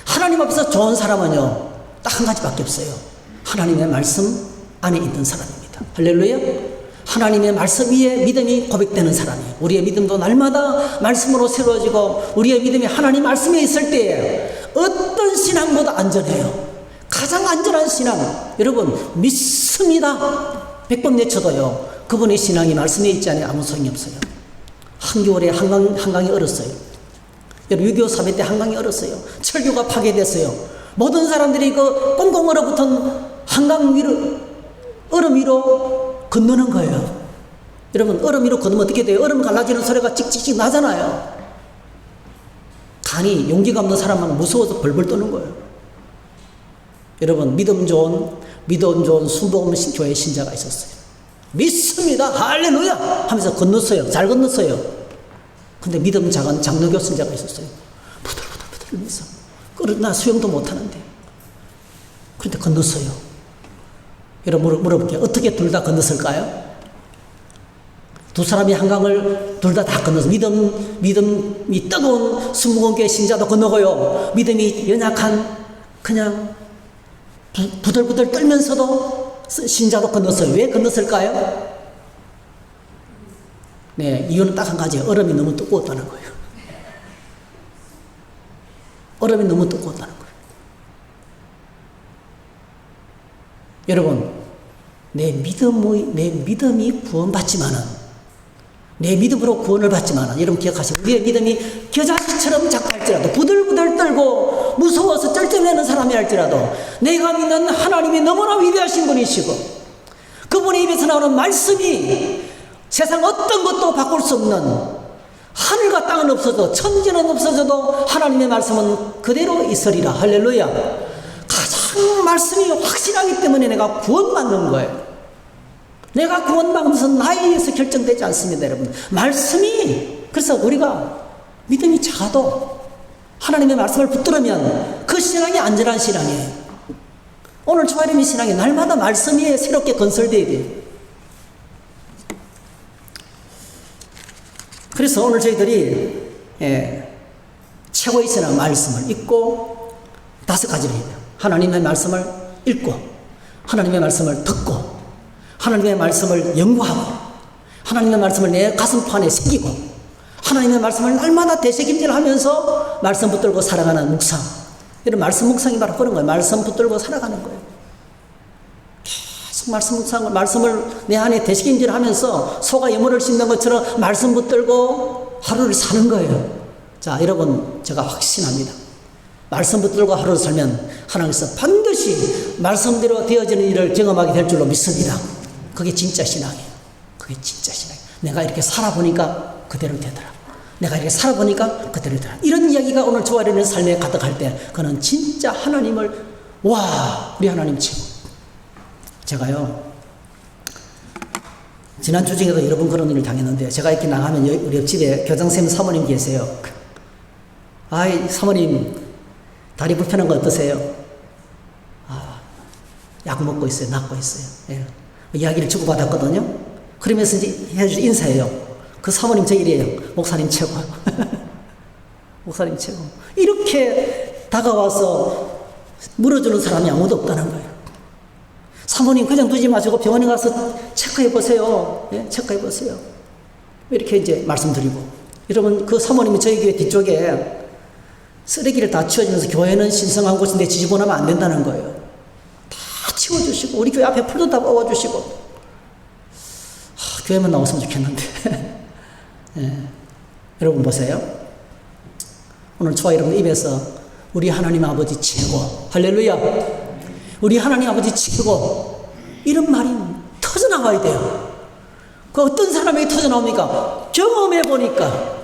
하나님 앞에서 좋은 사람은요, 딱 한 가지밖에 없어요. 하나님의 말씀 안에 있는 사람입니다. 할렐루야. 하나님의 말씀 위에 믿음이 고백되는 사람이, 우리의 믿음도 날마다 말씀으로 새로워지고 우리의 믿음이 하나님 말씀에 있을 때에 어떤 신앙보다 안전해요. 가장 안전한 신앙, 여러분 믿습니다 100번 내쳐도요, 그분의 신앙이 말씀에 있지 않으면 아무 소용이 없어요. 한겨울에 한강이 얼었어요. 6.25 사변 때 한강이 얼었어요. 철교가 파괴됐어요. 모든 사람들이 그 꽁꽁 얼어붙은 한강 위로, 얼음 위로 건너는 거예요. 여러분, 얼음 위로 건너면 어떻게 돼요? 얼음 갈라지는 소리가 찍찍찍 나잖아요. 간이 용기가 없는 사람은 무서워서 벌벌 떠는 거예요. 여러분, 믿음 좋은 순복음 교회 신자가 있었어요. 믿습니다, 할렐루야 하면서 건넜어요. 잘 건넜어요. 근데 믿음 작은 장로교 신자가 있었어요. 부들부들 하면서 나 수영도 못하는데. 그런데 건넜어요. 여러분, 물어볼게요. 어떻게 둘 다 건넜을까요? 두 사람이 한강을 둘 다 건너서 믿음이 뜨거운 순복음교회 신자도 건너고요. 믿음이 연약한 그냥 부들부들 떨면서도 신자도 건넜어요. 왜 건넜을까요? 네, 이유는 딱 한 가지예요. 얼음이 너무 두꺼웠다는 거예요. 얼음이 너무 두꺼웠다는 거예요. 여러분, 내 믿음이 구원받지만은, 내 믿음으로 구원을 받지만은, 여러분 기억하시고, 우리의 믿음이 겨자씨처럼 작할지라도, 부들부들 떨고 무서워서 쩔쩔매는 사람이 할지라도, 내가 믿는 하나님이 너무나 위대하신 분이시고, 그분의 입에서 나오는 말씀이 세상 어떤 것도 바꿀 수 없는, 하늘과 땅은 없어도, 천지는 없어져도 하나님의 말씀은 그대로 있으리라. 할렐루야. 가장 말씀이 확실하기 때문에 내가 구원받는 거예요. 내가 구원받는 것은 나에 의해서 결정되지 않습니다, 여러분. 말씀이, 그래서 우리가 믿음이 작아도 하나님의 말씀을 붙들으면 그 신앙이 안전한 신앙이에요. 오늘 조아림의 신앙이 날마다 말씀 위에 새롭게 건설되어야 돼요. 그래서 오늘 저희들이 최고의 신앙 말씀을 읽고 5가지를 해요. 하나님의 말씀을 읽고, 하나님의 말씀을 듣고, 하나님의 말씀을 연구하고, 하나님의 말씀을 내 가슴판에 새기고, 하나님의 말씀을 날마다 되새김질하면서 말씀 붙들고 살아가는 묵상. 이런 말씀 묵상이 바로 그런 거예요. 말씀 붙들고 살아가는 거예요. 계속 말씀 묵상을, 말씀을 내 안에 되새김질하면서 소가 예물을 씹는 것처럼 말씀 붙들고 하루를 사는 거예요. 자, 여러분, 제가 확신합니다. 말씀 붙들고 하루를 살면 하나님께서 반드시 말씀대로 되어지는 일을 경험하게 될 줄로 믿습니다. 그게 진짜 신앙이에요. 그게 진짜 신앙이에요. 내가 이렇게 살아보니까 그대로 되더라. 내가 이렇게 살아보니까 그대로 되더라. 이런 이야기가 오늘 조아리는 삶에 가득할 때, 그는 진짜 하나님을, 와, 우리 하나님 최고. 제가요, 지난 주 중에도 여러 번 그런 일을 당했는데, 제가 이렇게 나가면 우리 옆집에 교장선생님 사모님 계세요. 아이, 사모님, 다리 불편한 거 어떠세요? 약 먹고 있어요. 낫고 있어요. 예. 이야기를 주고받았거든요. 그러면서 이제 인사해요. 그 사모님 저 이래요. 목사님 최고. 목사님 최고. 이렇게 다가와서 물어주는 사람이 아무도 없다는 거예요. 사모님 그냥 두지 마시고 병원에 가서 체크해 보세요. 예? 체크해 보세요. 이렇게 이제 말씀드리고. 여러분, 그 사모님이 저희 교회 뒤쪽에 쓰레기를 다 치워주면서, 교회는 신성한 곳인데 지저분하면 안 된다는 거예요. 다 치워주시고, 우리 교회 앞에 풀도 다 뽑아주시고, 교회만 나왔으면 좋겠는데. 예. 여러분 보세요. 오늘 저와 여러분 입에서 우리 하나님 아버지 최고, 할렐루야, 우리 하나님 아버지 최고, 이런 말이 터져나와야 돼요. 그 어떤 사람에게 터져나옵니까? 경험해보니까,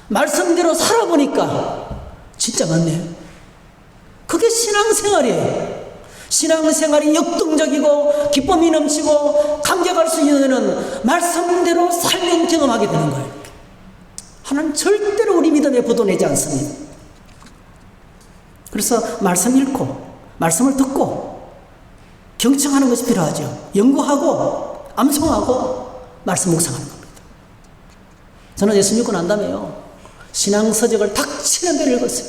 말씀대로 살아보니까 진짜 맞네요. 그게 신앙생활이에요. 신앙생활이 역동적이고 기쁨이 넘치고 감격할 수 있는 말씀대로 살면 경험하게 되는 거예요. 하나님 절대로 우리 믿음에 부도내지 않습니다. 그래서 말씀 읽고 말씀을 듣고 경청하는 것이 필요하죠. 연구하고 암송하고 말씀 묵상하는 겁니다. 저는 예수 믿고 난 다음에요, 신앙서적을 닥치는 대로 읽었어요.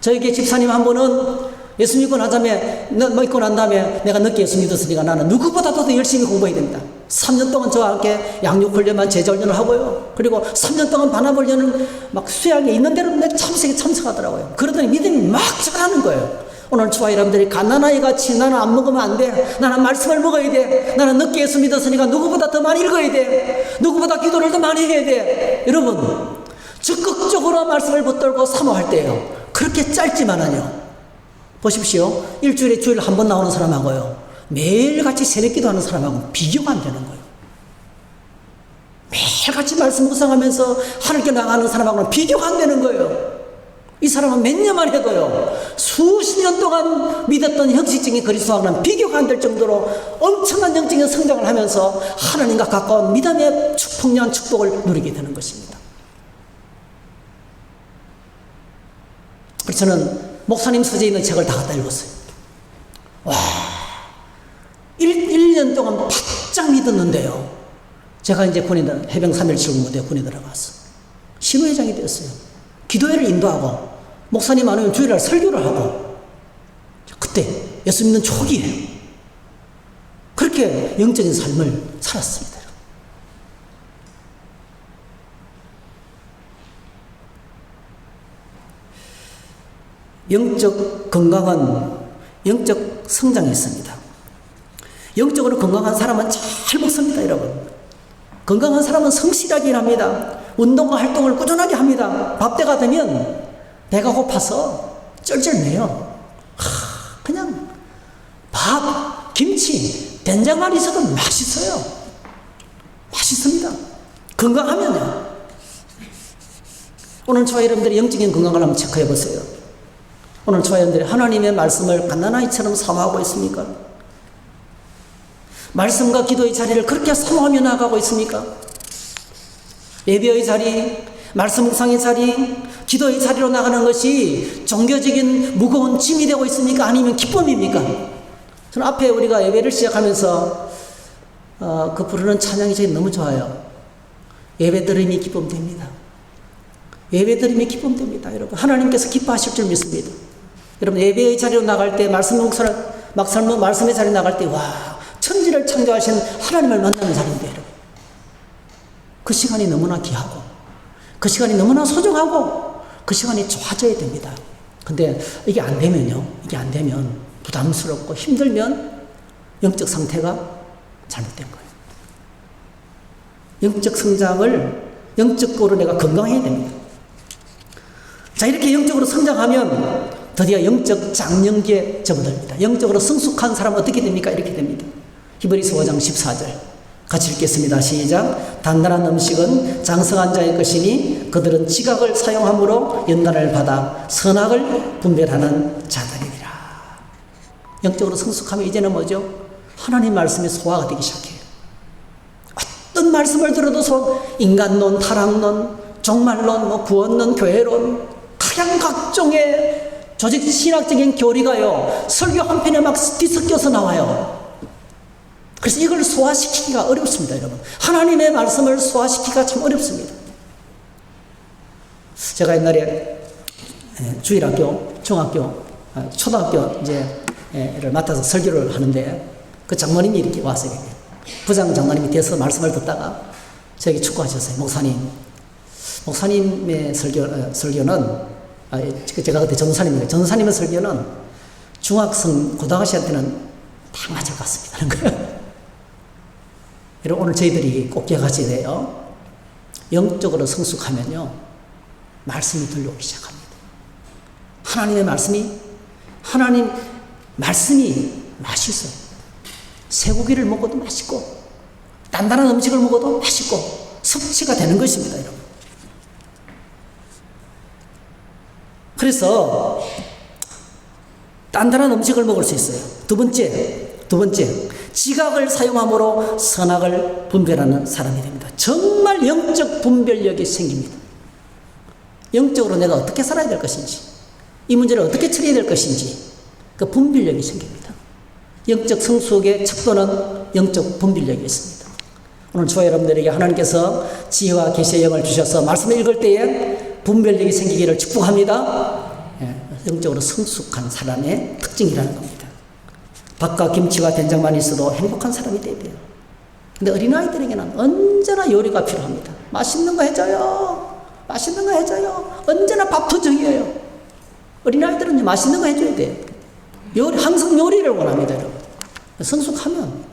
저에게 집사님 한 분은 예수 믿고 난 다음에, 믿고 난 다음에 내가 늦게 예수 믿었으니까 나는 누구보다도 더 열심히 공부해야 됩니다. 3년 동안 저와 함께 양육훈련만 제자훈련을 하고요. 그리고 3년 동안 반합훈련을 막 수양에 있는 대로 참석하더라고요. 그러더니 믿음이 막 자라는 거예요. 오늘 저와 여러분들이 갓난아이 같이 나는 안 먹으면 안 돼. 나는 말씀을 먹어야 돼. 나는 늦게 예수 믿었으니까 누구보다 더 많이 읽어야 돼. 누구보다 기도를 더 많이 해야 돼. 여러분, 적극적으로 말씀을 붙들고 사모할 때요. 그렇게 짧지만은요. 보십시오. 일주일에 주일 한 번 나오는 사람하고요. 매일같이 새벽 기도하는 사람하고 비교가 안 되는 거예요. 매일같이 말씀 묵상하면서 하늘께 나가는 사람하고는 비교가 안 되는 거예요. 이 사람은 몇 년만 해도요, 수십 년 동안 믿었던 형식적인 그리스도와는 비교가 안 될 정도로 엄청난 영적인 성장을 하면서 하나님과 가까운 믿음의 풍요한 축복을 누리게 되는 것입니다. 그래서 저는 목사님 서재에 있는 책을 다 갖다 읽었어요. 와, 1년 동안 바짝 믿었는데요. 제가 이제 해병 3.17 무대에 군에 들어가서 신우회장이 되었어요. 기도회를 인도하고 목사님 아니면 주일날 설교를 하고 그때 예수 믿는 초기예요. 그렇게 영적인 삶을 살았습니다. 영적 건강은 영적 성장이 있습니다. 영적으로 건강한 사람은 잘 먹습니다, 여러분. 건강한 사람은 성실하게 일합니다. 운동과 활동을 꾸준하게 합니다. 밥때가 되면 배가 고파서 쩔쩔매요. 그냥 밥, 김치, 된장만 있어도 맛있어요. 맛있습니다. 건강하면요. 오늘 저와 여러분들이 영적인 건강을 한번 체크해 보세요. 오늘 저와 여러분들이 하나님의 말씀을 갓난아이처럼 사모하고 있습니까? 말씀과 기도의 자리를 그렇게 사모하며 나가고 있습니까? 예배의 자리, 말씀 묵상의 자리, 기도의 자리로 나가는 것이 종교적인 무거운 짐이 되고 있습니까? 아니면 기쁨입니까? 저는 앞에 우리가 예배를 시작하면서 그 부르는 찬양이 저희 너무 좋아요. 예배 드림이 기쁨됩니다. 예배 드림이 기쁨됩니다. 여러분, 하나님께서 기뻐하실 줄 믿습니다. 여러분, 예배의 자리로 나갈 때, 말씀의 자리로 나갈 때, 와, 천지를 창조하신 하나님을 만나는 자리인데, 여러분. 그 시간이 너무나 귀하고, 그 시간이 너무나 소중하고, 그 시간이 좋아져야 됩니다. 근데 이게 안 되면요, 이게 안 되면 부담스럽고 힘들면 영적 상태가 잘못된 거예요. 영적 성장을, 영적으로 내가 건강해야 됩니다. 자, 이렇게 영적으로 성장하면 드디어 영적 장년기에 접어듭니다. 영적으로 성숙한 사람은 어떻게 됩니까? 이렇게 됩니다. 히브리서 5장 14절 같이 읽겠습니다. 시작. 단단한 음식은 장성한 자의 것이니 그들은 지각을 사용함으로 연단을 받아 선악을 분별하는 자들이니라. 영적으로 성숙하면 이제는 뭐죠? 하나님 말씀이 소화가 되기 시작해요. 어떤 말씀을 들어도 인간론, 타락론, 종말론, 구원론, 교회론, 다양한 각종의 조직 신학적인 교리가요, 설교 한 편에 막 뒤섞여서 나와요. 그래서 이걸 소화시키기가 어렵습니다, 여러분. 하나님의 말씀을 소화시키기가 참 어렵습니다. 제가 옛날에 주일학교, 중학교, 초등학교 를 맡아서 설교를 하는데 그 장로님이 이렇게 왔어요. 부장 장로님이 돼서 말씀을 듣다가 저에게 축구하셨어요. 목사님의 설교는 제가 그때 전도사님이에요. 전도사님의 설교는 중학생, 고등학생한테는 다 맞을 것 같습니다. 하는 거예요. 여러분, 오늘 저희들이 꼭 기억하셔야 돼요. 영적으로 성숙하면요, 말씀이 들려오기 시작합니다. 하나님의 하나님 말씀이 맛있어요. 쇠고기를 먹어도 맛있고, 단단한 음식을 먹어도 맛있고, 섭취가 되는 것입니다, 여러분. 그래서 단단한 음식을 먹을 수 있어요. 두 번째, 지각을 사용함으로 선악을 분별하는 사람이 됩니다. 정말 영적 분별력이 생깁니다. 영적으로 내가 어떻게 살아야 될 것인지, 이 문제를 어떻게 처리해야 될 것인지, 그 분별력이 생깁니다. 영적 성숙의 척도는 영적 분별력이 있습니다. 오늘 저와 여러분들에게 하나님께서 지혜와 계시의 영을 주셔서 말씀을 읽을 때에 분별력이 생기기를 축복합니다. 영적으로 성숙한 사람의 특징이라는 겁니다. 밥과 김치와 된장만 있어도 행복한 사람이 돼야 돼요. 근데 어린아이들에게는 언제나 요리가 필요합니다. 맛있는 거 해줘요. 맛있는 거 해줘요. 언제나 밥투정이에요. 어린아이들은 맛있는 거 해줘야 돼요. 항상 요리를 원합니다, 여러분. 성숙하면,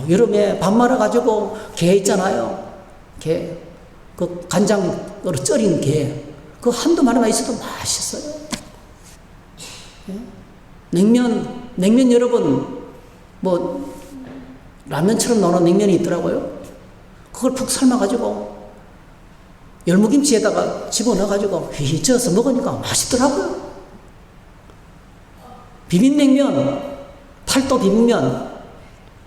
여름에 밥 말아가지고 게 있잖아요. 게, 그 간장으로 쪄린 게, 그 한두 마리만 있어도 맛있어요. 예? 냉면 여러분, 라면처럼 나오는 냉면이 있더라고요. 그걸 푹 삶아가지고, 열무김치에다가 집어넣어가지고 휘휘 쪄서 먹으니까 맛있더라고요. 비빔냉면, 팔도 비빔면,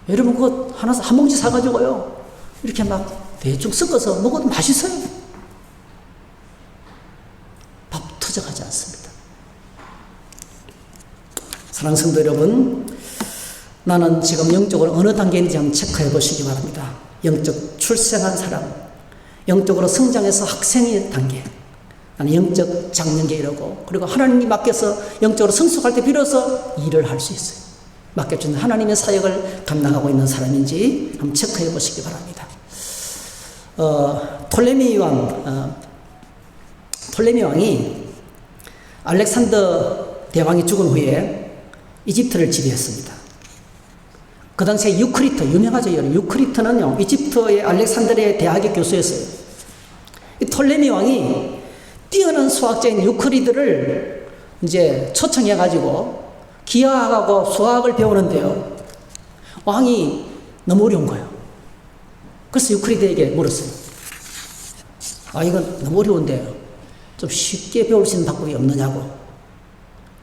여러분 그거 한 봉지 사가지고요. 이렇게 막 대충 섞어서 먹어도 맛있어요. 밥 터져가지 않습니다. 사랑하는 성도 여러분, 나는 지금 영적으로 어느 단계인지 한번 체크해 보시기 바랍니다. 영적 출생한 사람, 영적으로 성장해서 학생의 단계, 나는 영적 장년기 이러고, 그리고 하나님이 맡겨서 영적으로 성숙할 때 비로소 일을 할 수 있어요. 맡겨준 하나님의 사역을 감당하고 있는 사람인지 한번 체크해 보시기 바랍니다. 톨레미 왕이 알렉산더 대왕이 죽은 후에 이집트를 지배했습니다. 그 당시에 유크리트, 유명하죠. 유크리트는요, 이집트의 알렉산드리아 대학의 교수였어요. 이 톨레미 왕이 뛰어난 수학자인 유크리드를 이제 초청해가지고 기하학하고 수학을 배우는데요. 왕이 너무 어려운 거예요. 그래서 유크리드에게 물었어요. 이건 너무 어려운데 좀 쉽게 배울 수 있는 방법이 없느냐고.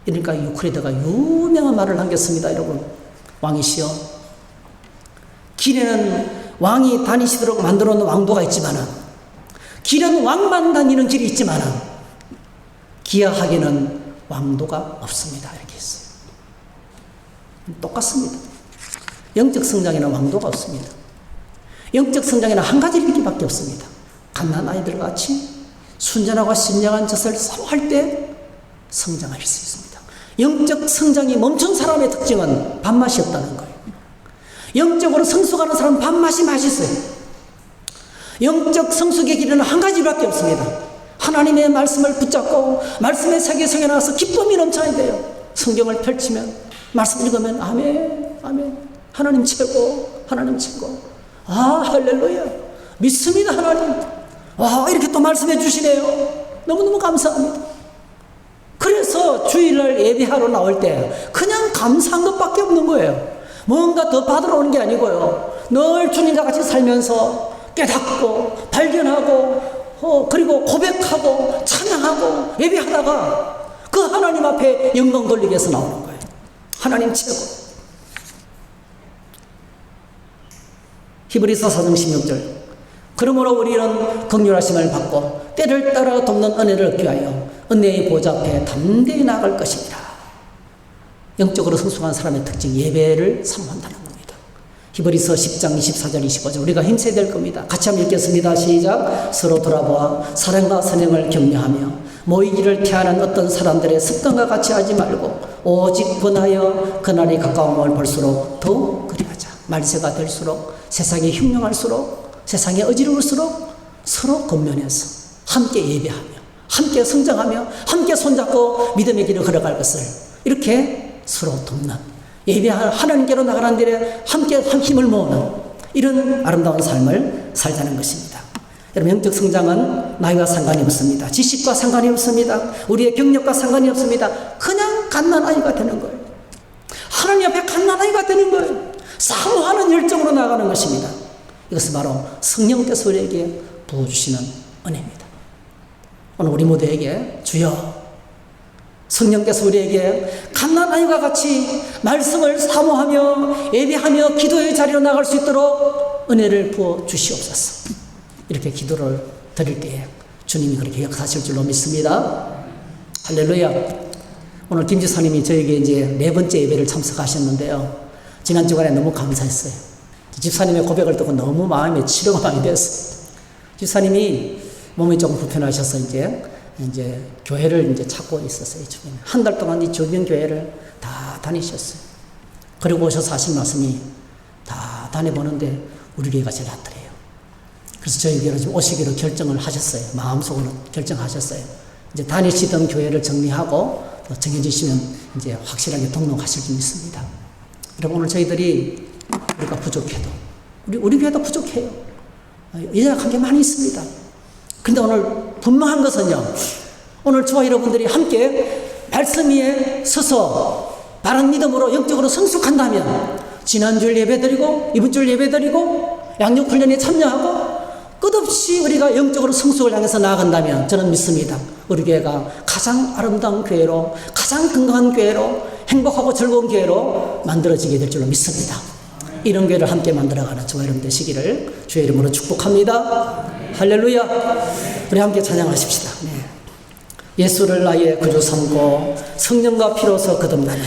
그러니까 유크리드가 유명한 말을 남겼습니다. 여러분, 왕이시여, 길에는 왕이 다니시도록 만들어 놓은 왕도가 있지만은, 길은 왕만 다니는 길이 있지만은 기하학에는 왕도가 없습니다. 이렇게 했어요. 똑같습니다. 영적 성장에는 왕도가 없습니다. 영적 성장에는 한 가지 일기밖에 없습니다. 갓난 아이들 같이 순전하고 신령한 젖을 사모할 때 성장할 수 있습니다. 영적 성장이 멈춘 사람의 특징은 밥맛이 없다는 거예요. 영적으로 성숙하는 사람은 밥맛이 맛있어요. 영적 성숙의 길은 한 가지밖에 없습니다. 하나님의 말씀을 붙잡고 말씀의 세계 속에 나와서 기쁨이 넘쳐야 돼요. 성경을 펼치면, 말씀 읽으면 아멘, 아멘, 하나님 최고, 하나님 최고, 할렐루야, 믿습니다 하나님, 이렇게 또 말씀해 주시네요. 너무너무 감사합니다. 그래서 주일날 예배하러 나올 때 그냥 감사한 것밖에 없는 거예요. 뭔가 더 받으러 오는 게 아니고요. 늘 주님과 같이 살면서 깨닫고 발견하고 그리고 고백하고 찬양하고 예배하다가 그 하나님 앞에 영광 돌리기 위해서 나오는 거예요. 하나님 최고. 히브리서 4장 16절, 그러므로 우리는 긍휼하심을 받고 때를 따라 돕는 은혜를 얻기 위하여 은혜의 보좌 앞에 담대히 나아갈 것이니라. 영적으로 성숙한 사람의 특징, 예배를 사모한다는 겁니다. 히브리서 10장 24절 25절 우리가 힘써야 될 겁니다. 같이 한번 읽겠습니다. 시작. 서로 돌아보아 사랑과 선행을 격려하며 모이기를 피하는 어떤 사람들의 습관과 같이 하지 말고 오직 권하여 그날이 가까움을 볼수록 더욱 그리하자. 말세가 될수록, 세상이 흉흉할수록, 세상이 어지러울수록 서로 겉면해서 함께 예배하며 함께 성장하며 함께 손잡고 믿음의 길을 걸어갈 것을 이렇게 서로 돕는, 하나님께로 나가는 길에 함께 힘을 모으는 이런 아름다운 삶을 살자는 것입니다. 여러분, 영적 성장은 나이와 상관이 없습니다. 지식과 상관이 없습니다. 우리의 경력과 상관이 없습니다. 그냥 갓난아이가 되는 거예요. 하나님 앞에 갓난아이가 되는 거예요. 사모하는 열정으로 나가는 것입니다. 이것은 바로 성령께서 우리에게 부어주시는 은혜입니다. 오늘 우리 모두에게 주여, 성령께서 우리에게 갓난아이와 같이 말씀을 사모하며 예배하며 기도의 자리로 나갈 수 있도록 은혜를 부어 주시옵소서. 이렇게 기도를 드릴 때에 주님이 그렇게 역사하실 줄로 믿습니다. 할렐루야. 오늘 김 지사님이 저에게 이제 4번째 예배를 참석하셨는데요. 지난 주간에 너무 감사했어요. 집사님의 고백을 듣고 너무 마음에 치료가 많이 됐어요. 집사님이 몸이 조금 불편하셔서 이제 교회를 이제 찾고 있었어요. 주변에. 한 달 동안 이 주변 교회를 다 다니셨어요. 그리고 오셔서 하신 말씀이 다 다녀보는데 우리 교회가 제일 낫더래요. 그래서 저희 교회로 좀 오시기로 결정을 하셨어요. 마음속으로 결정하셨어요. 이제 다니시던 교회를 정리하고 정해주시면 이제 확실하게 등록하실 줄 믿습니다. 여러분, 오늘 저희들이 우리가 부족해도, 우리 교회도 부족해요. 연약한 게 많이 있습니다. 그런데 오늘 분명한 것은요, 오늘 저와 여러분들이 함께 말씀 위에 서서 바른 믿음으로 영적으로 성숙한다면 지난주일 예배드리고 이번 주일 예배드리고 양육훈련에 참여하고 끝없이 우리가 영적으로 성숙을 향해서 나아간다면 저는 믿습니다. 우리 교회가 가장 아름다운 교회로, 가장 건강한 교회로, 행복하고 즐거운 교회로 만들어지게 될 줄로 믿습니다. 이런 교회를 함께 만들어가는 저와 여러분 되시기를 주의 이름으로 축복합니다. 할렐루야. 우리 함께 찬양하십시다. 네. 예수를 나의 구주 삼고 성령과 피로서 거듭나는